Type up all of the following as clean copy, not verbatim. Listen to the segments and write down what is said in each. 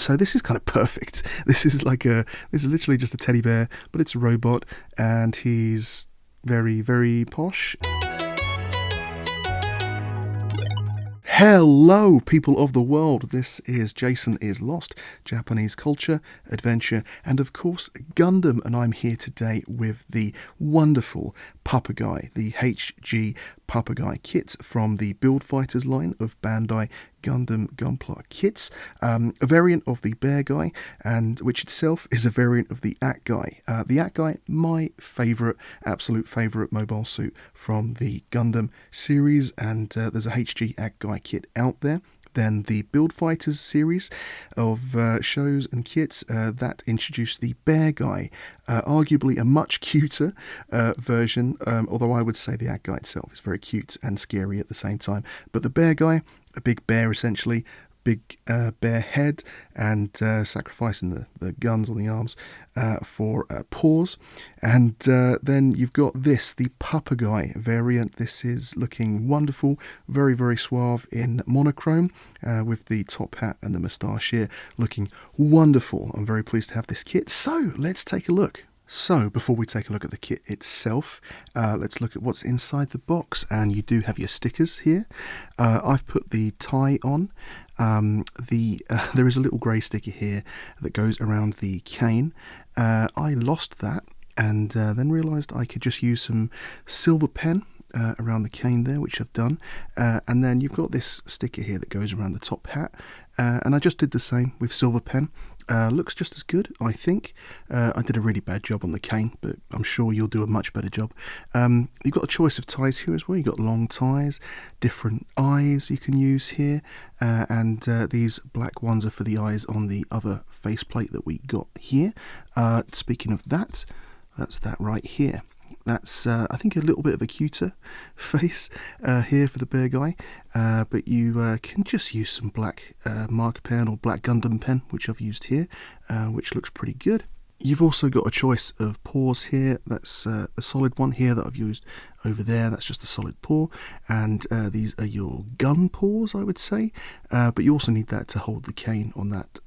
so this is kind of perfect. This is literally just a teddy bear, but it's a robot, and he's very, very posh. Hello, people of the world. This is Jason is Lost, Japanese culture, adventure, and of course Gundam, and I'm here today with the wonderful Papagguy, the HG Papagguy kits from the Build Fighters line of Bandai Gundam Gunpla kits, a variant of the Beargguy, and which itself is a variant of the HG. The HG, my absolute favourite mobile suit from the Gundam series, and there's a HG HG kit out there. Then the Build Fighters series of shows and kits that introduced the Beargguy, arguably a much cuter version, although I would say the HG itself is very cute and scary at the same time. But the Beargguy, a big bear essentially, big bear head, and sacrificing the guns on the arms for paws. And then you've got this, the Papagguy variant. This is looking wonderful, very, very suave in monochrome, with the top hat and the moustache here looking wonderful. I'm very pleased to have this kit. So let's take a look. So before we take a look at the kit itself, let's look at what's inside the box. And you do have your stickers here. I've put the tie on. There is a little grey sticker here that goes around the cane. I lost that and then realised I could just use some silver pen around the cane there, which I've done. And then you've got this sticker here that goes around the top hat. And I just did the same with silver pen. Looks just as good, I think. I did a really bad job on the cane, but I'm sure you'll do a much better job. You've got a choice of ties here as well. You've got long ties, different eyes you can use here, and these black ones are for the eyes on the other faceplate that we got here. Speaking of that, that's that right here. That's, I think, a little bit of a cuter face here for the Beargguy, but you can just use some black marker pen or black Gundam pen, which I've used here, which looks pretty good. You've also got a choice of paws here. That's the solid one here that I've used over there. That's just a solid paw, and these are your gun paws, I would say, but you also need that to hold the cane on that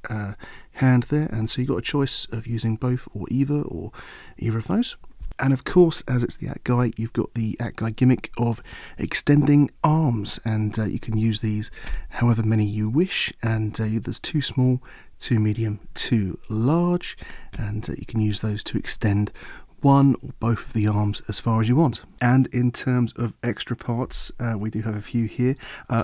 hand there, and so you've got a choice of using both or either of those. And of course, as it's the HG, you've got the HG gimmick of extending arms, and you can use these however many you wish, and there's 2 small, 2 medium, 2 large, and you can use those to extend one or both of the arms as far as you want. And in terms of extra parts, we do have a few here.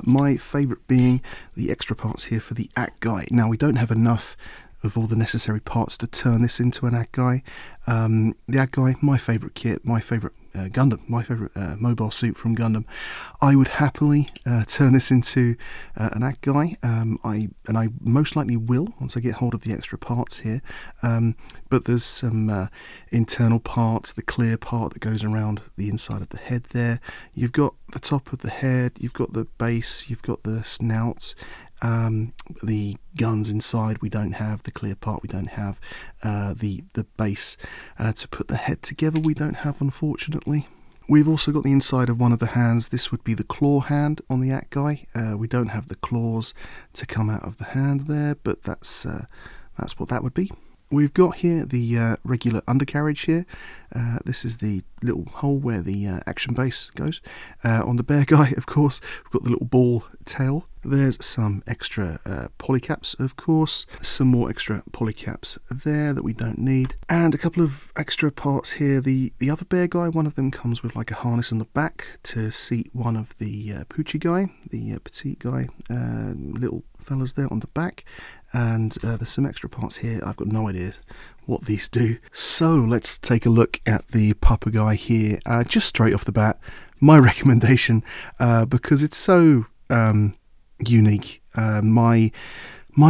My favourite being the extra parts here for the HG. Now, we don't have enough of all the necessary parts to turn this into an HG. The HG, my favourite kit, my favourite Gundam, my favourite mobile suit from Gundam. I would happily turn this into an HG. I most likely will once I get hold of the extra parts here. But there's some internal parts, the clear part that goes around the inside of the head there. You've got the top of the head, you've got the base, you've got the snouts. The guns inside we don't have, the clear part we don't have, the base to put the head together we don't have, unfortunately. We've also got the inside of one of the hands. This would be the claw hand on the HG. We don't have the claws to come out of the hand there, but that's what that would be. We've got here the regular undercarriage here. This is the little hole where the action base goes. On the Beargguy, of course, we've got the little ball tail. There's some extra polycaps, of course. Some more extra polycaps there that we don't need. And a couple of extra parts here. The other Beargguy, one of them comes with like a harness on the back to seat one of the Poochie guy, the petite guy, little fellas there on the back. And there's some extra parts here. I've got no idea what these do. So let's take a look at the Papagguy here. Just straight off the bat, my recommendation, because it's so unique. My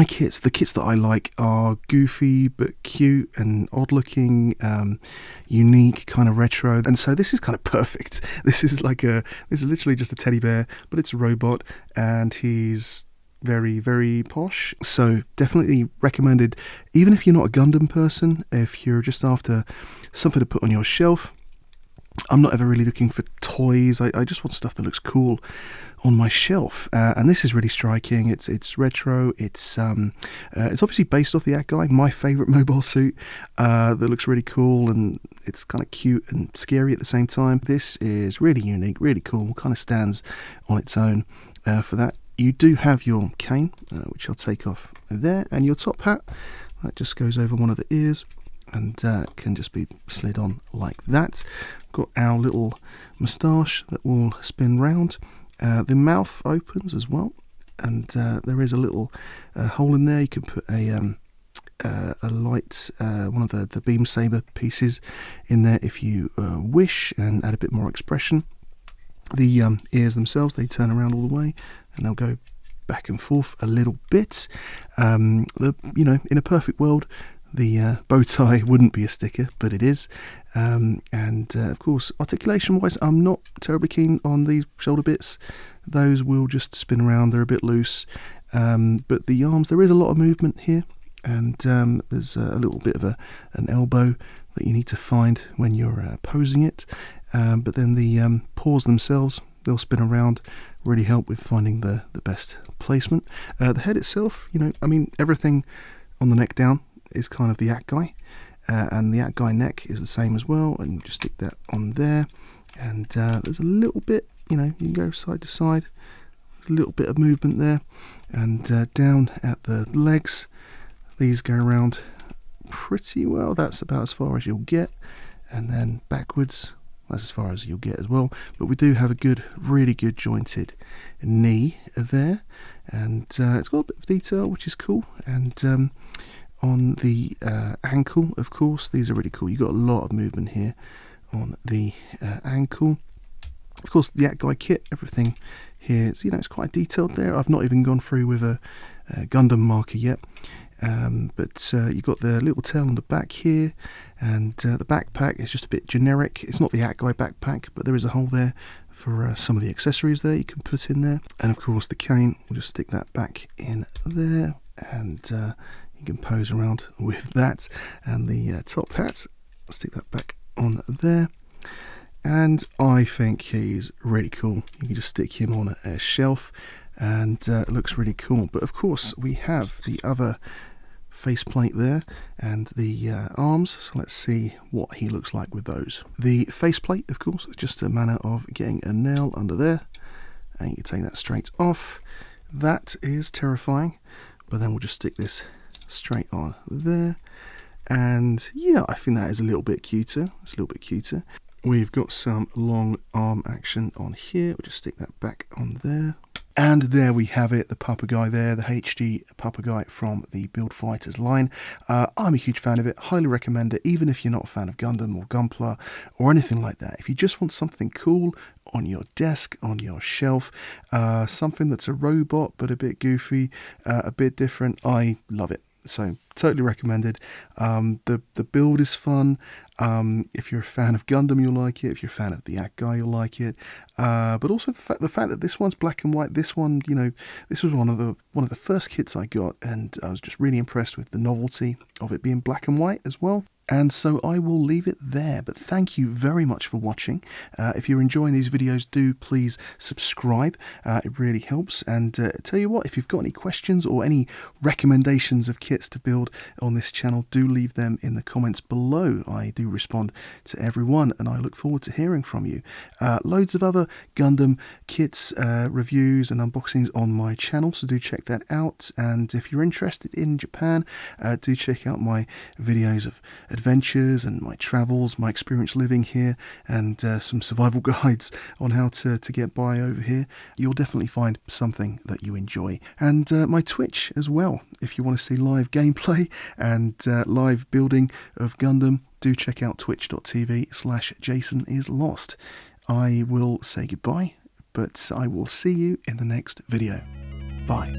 kits, the kits that I like, are goofy but cute and odd looking, unique, kind of retro, and so this is kind of perfect. This is literally just a teddy bear, but it's a robot, and he's very, very posh. So definitely recommended, even if you're not a Gundam person, if you're just after something to put on your shelf, I'm not ever really looking for toys. I just want stuff that looks cool on my shelf, and this is really striking. It's retro. It's obviously based off the HGBF, my favourite mobile suit, that looks really cool, and it's kind of cute and scary at the same time. This is really unique, really cool. Kind of stands on its own for that. You do have your cane, which I'll take off there, and your top hat that just goes over one of the ears, and can just be slid on like that. Got our little moustache that will spin round. The mouth opens as well, and there is a little hole in there. You can put a light, one of the beam saber pieces in there if you wish, and add a bit more expression. The ears themselves, they turn around all the way, and they'll go back and forth a little bit. In a perfect world, the bow tie wouldn't be a sticker, but it is. Of course, articulation wise, I'm not terribly keen on these shoulder bits. Those will just spin around, they're a bit loose. But the arms, there is a lot of movement here, and there's a little bit of an elbow that you need to find when you're posing it. But then the paws themselves, they'll spin around, really help with finding the best placement. The head itself, everything on the neck down is kind of the HGBF, and the HGBF neck is the same as well, and you just stick that on there, and there's a little bit, you can go side to side, there's a little bit of movement there, and down at the legs, these go around pretty well. That's about as far as you'll get, and then backwards, that's as far as you'll get as well. But we do have a really good jointed knee there, and it's got a bit of detail, which is cool. And on the ankle, of course, these are really cool. You've got a lot of movement here on the ankle. Of course, the HGBF kit, everything here, it's quite detailed there. I've not even gone through with a Gundam marker yet. But you've got the little tail on the back here, and the backpack is just a bit generic. It's not the HGBF backpack, but there is a hole there for some of the accessories there you can put in there. And of course the cane, we'll just stick that back in there, and you can pose around with that. And the top hat, I'll stick that back on there. And I think he's really cool. You can just stick him on a shelf, and it looks really cool. But of course we have the other faceplate there and the arms, so let's see what he looks like with those. The faceplate, of course, is just a manner of getting a nail under there, and you can take that straight off. That is terrifying, but then we'll just stick this straight on there, and yeah, I think that is a little bit cuter. It's a little bit cuter. We've got some long arm action on here. We'll just stick that back on there. And there we have it, the Papagguy there, the HG Papagguy from the Build Fighters line. I'm a huge fan of it, highly recommend it, even if you're not a fan of Gundam or Gunpla or anything like that. If you just want something cool on your desk, on your shelf, something that's a robot but a bit goofy, a bit different, I love it. So totally recommended. The build is fun. If you're a fan of Gundam, you'll like it. If you're a fan of the HGBF, you'll like it. But also the fact that this one's black and white. This one, this was one of the first kits I got, and I was just really impressed with the novelty of it being black and white as well. And so I will leave it there, but thank you very much for watching. If you're enjoying these videos, do please subscribe. It really helps. And tell you what, if you've got any questions or any recommendations of kits to build on this channel, do leave them in the comments below. I do respond to everyone, and I look forward to hearing from you. Loads of other Gundam kits, reviews and unboxings on my channel, so do check that out. And if you're interested in Japan, do check out my videos of adventures and my travels, my experience living here, and some survival guides on how to get by over here. You'll definitely find something that you enjoy. And my Twitch as well. If you want to see live gameplay and live building of Gundam, do check out twitch.tv/JasonIsLost. I will say goodbye, but I will see you in the next video. Bye.